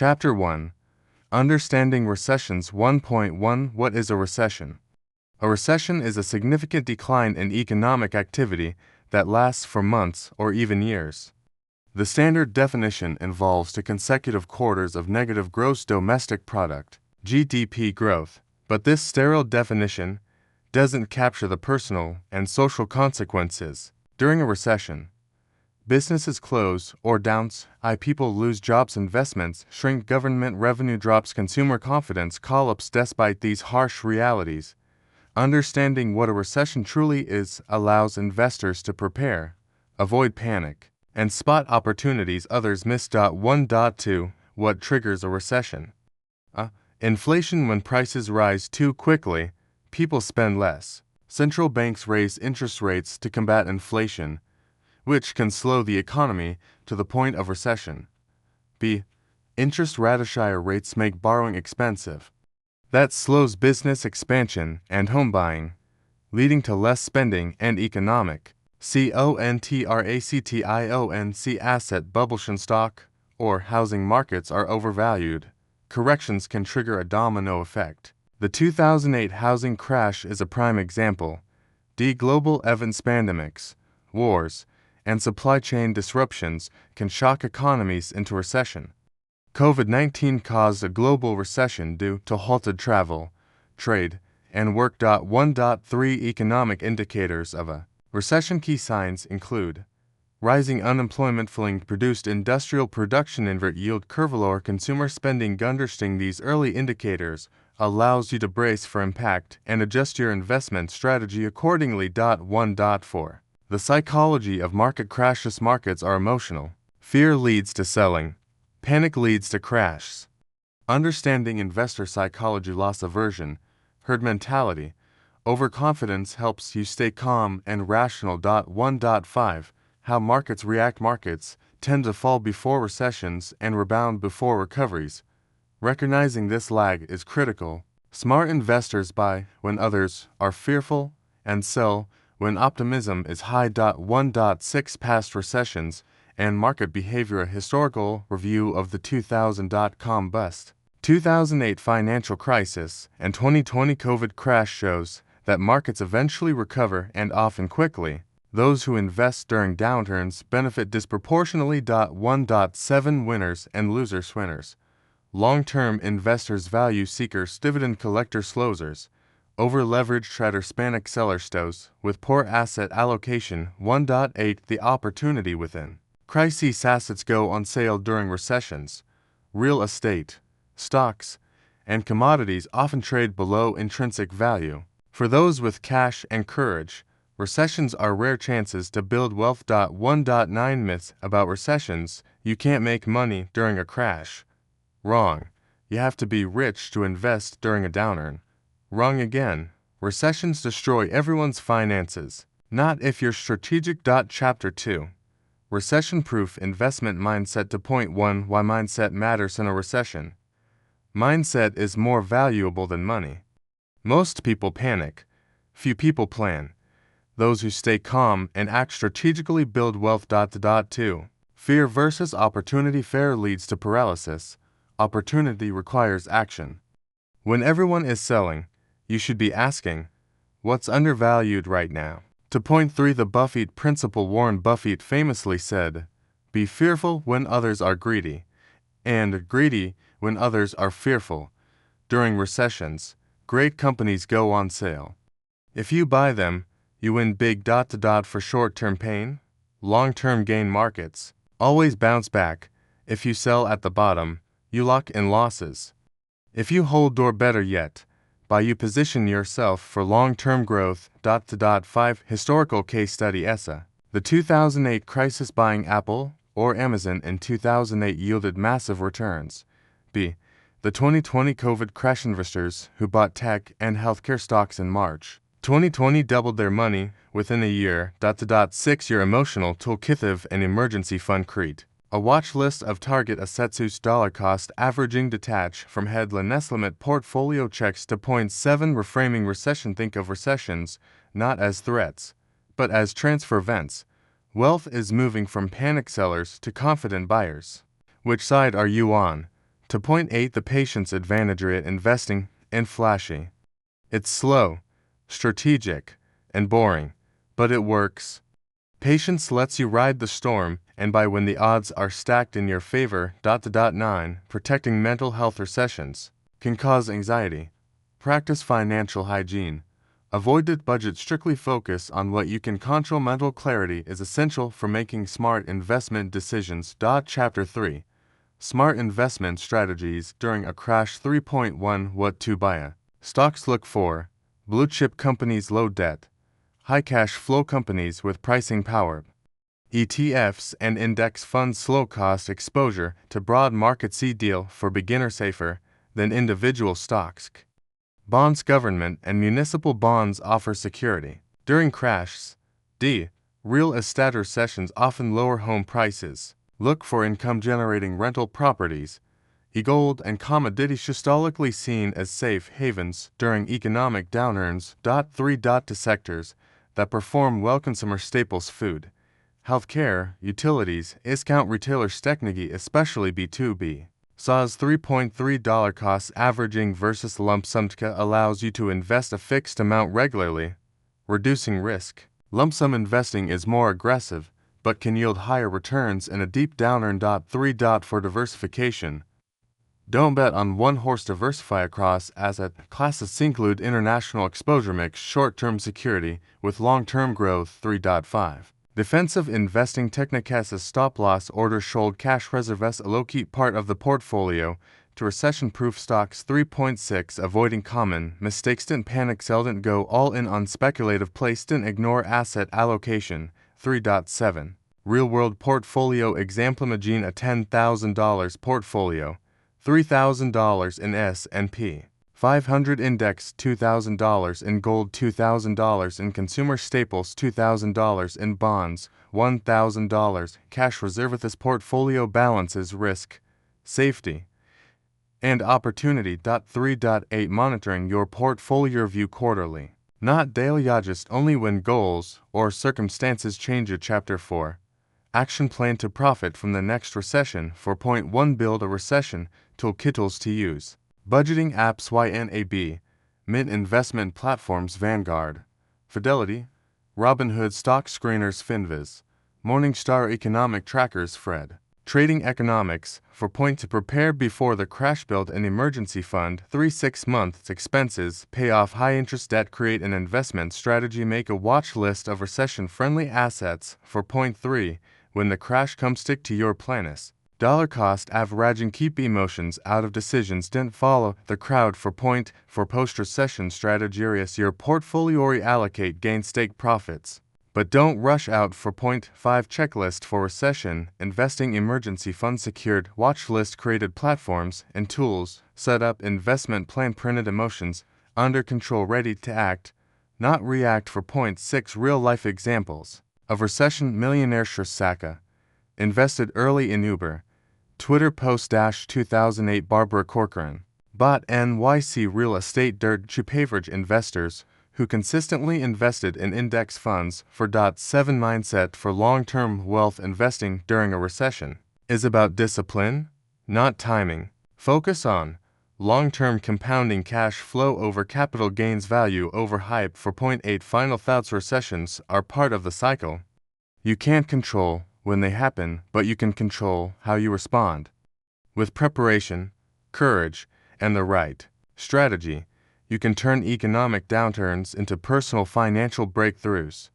Chapter 1. Understanding Recessions 1.1. What is a recession? A recession is a significant decline in economic activity that lasts for months or even years. The standard definition involves 2 consecutive quarters of negative gross domestic product (GDP) growth, but this sterile definition doesn't capture the personal and social consequences. During a recession, businesses close or downturn, people lose jobs, investments shrink, government revenue drops, consumer confidence collapses. Despite these harsh realities, understanding what a recession truly is allows investors to prepare, avoid panic, and spot opportunities others miss. 1.2. What triggers a recession? Inflation. When prices rise too quickly, people spend less. Central banks raise interest rates to combat inflation, which can slow the economy to the point of recession. B. Interest rates make borrowing expensive. That slows business expansion and home buying, leading to less spending and economic contraction. Asset bubbles. Stock or housing markets are overvalued. Corrections can trigger a domino effect. The 2008 housing crash is a prime example. Global events, pandemics, wars, and supply chain disruptions can shock economies into recession. COVID-19 caused a global recession due to halted travel, trade, and work. 1.3. Economic indicators of a recession. Key signs include rising unemployment, falling produced industrial production, invert yield curve, lower consumer spending. Understanding these early indicators allows you to brace for impact and adjust your investment strategy accordingly. 1.4. The psychology of market crashes. Markets are emotional. Fear leads to selling. Panic leads to crashes. Understanding investor psychology. Loss aversion, herd mentality, overconfidence helps you stay calm and rational. 1.5. How markets react. Markets tend to fall before recessions and rebound before recoveries. Recognizing this lag is critical. Smart investors buy when others are fearful and sell when optimism is high. 1.6. Past recessions and market behavior. A historical review of the 2000.com bust, 2008 financial crisis, and 2020 COVID crash shows that markets eventually recover and often quickly. Those who invest during downturns benefit disproportionately. 1.7. Winners and losers. Winners: long-term investors, value seekers, dividend collectors, losers: over-leveraged traders, panic sellers, those with poor asset allocation. 1.8. The opportunity within crises. Assets go on sale during recessions. Real estate, stocks, and commodities often trade below intrinsic value. For those with cash and courage, recessions are rare chances to build wealth. 1.9. Myths about recessions. You can't make money during a crash. Wrong. You have to be rich to invest during a downturn. Wrong again. Recessions destroy everyone's finances. Not if you're strategic. Chapter 2. Recession-proof investment mindset. 2.1. Why mindset matters in a recession. Mindset is more valuable than money. Most people panic. Few people plan. Those who stay calm and act strategically build wealth. 2. Fear versus opportunity. Fear leads to paralysis. Opportunity requires action. When everyone is selling, you should be asking, what's undervalued right now? 2.3. The Buffett principle. Warren Buffett famously said, be fearful when others are greedy, and greedy when others are fearful. During recessions, great companies go on sale. If you buy them, you win big. For short-term pain, long-term gain. Markets always bounce back. If you sell at the bottom, you lock in losses. If you hold, or better yet, you position yourself for long-term growth. 5. Historical case study. ESA. The 2008 crisis. Buying Apple or Amazon in 2008 yielded massive returns. B. The 2020 COVID crash. Investors who bought tech and healthcare stocks in March 2020 doubled their money within a year. 6. Your emotional toolkit of an emergency fund. Create a watch list of target assets whose dollar cost averaging detach from headline estimate portfolio checks. 2.7. Reframing recession. Think of recessions not as threats, but as transfer events. Wealth is moving from panic sellers to confident buyers. Which side are you on? To point 8, the patience advantage rate investing in flashy. It's slow, strategic, and boring, but it works. Patience lets you ride the storm and buy when the odds are stacked in your favor. 9. Protecting mental health. Recessions can cause anxiety. Practice financial hygiene. Avoid the budget. Strictly focus on what you can control. Mental clarity is essential for making smart investment decisions. Chapter 3. Smart investment strategies during a crash. 3.1 What to buy. Stocks. Look for blue chip companies, low debt, high cash flow companies with pricing power. ETFs and index funds, slow cost exposure to broad market. C deal for beginner, safer than individual stocks. Bonds. Government and municipal bonds offer security during crashes. D. Real estate. Recessions often lower home prices. Look for income-generating rental properties. Gold and commodities, historically seen as safe havens during economic downturns. 3. To sectors that perform well: consumer staples, food, healthcare, utilities, discount retailers, technology, especially B2B. SaaS. $3.3 costs averaging versus lump sum allows you to invest a fixed amount regularly, reducing risk. Lump sum investing is more aggressive, but can yield higher returns in a deep downturn. 3. For diversification. Don't bet on one horse. Diversify across asset classes. Include international exposure, mix short-term security with long-term growth. 3.5. Defensive investing techniques. Stop-loss order, hold cash reserves, a low-key part of the portfolio to recession-proof stocks. 3.6. Avoiding common mistakes. Don't panic, seldom go all in on speculative plays. Don't ignore asset allocation. 3.7. Real-world portfolio example. Imagine a $10,000 portfolio. $3,000 in S&P 500 index, $2,000 in gold, $2,000 in consumer staples, $2,000 in bonds, $1,000 cash reserve. This portfolio balances risk, safety, and opportunity. 3.8. Monitoring your portfolio. Review quarterly, not daily, just only when goals or circumstances change. Chapter 4. Action plan to profit from the next recession. 4.1 Build a recession toolkit. Tools to use. Budgeting apps. YNAB. Mint investment platforms. Vanguard, Fidelity, Robinhood stock screeners. Finviz, Morningstar economic trackers. Fred. Trading economics. 4. To prepare before the crash. Build an emergency fund. 3. 6 months expenses. Pay off high interest debt. Create an investment strategy. Make a watch list of recession-friendly assets. 4.3. When the crash comes, stick to your plans. Dollar cost averaging. Keep emotions out of decisions. Don't follow the crowd. 4. For post-recession strategy. Your portfolio. Reallocate gains, stake profits, but don't rush out. 4.5 Checklist for recession investing. Emergency fund, secured watch list, created platforms and tools, set up investment plan, printed emotions under control, ready to act, not react. 4.6 Real-life examples of recession. Millionaire Saka invested early in Uber. Twitter post. 2008 Barbara Corcoran bought NYC real estate. Cheap average investors who consistently invested in index funds. 4.7 Mindset for long-term wealth. Investing during a recession is about discipline, not timing. Focus on long-term compounding, cash flow over capital gains, value over hype. 4.8 Final thoughts. Recessions are part of the cycle. You can't control when they happen, but you can control how you respond. With preparation, courage, and the right strategy, you can turn economic downturns into personal financial breakthroughs.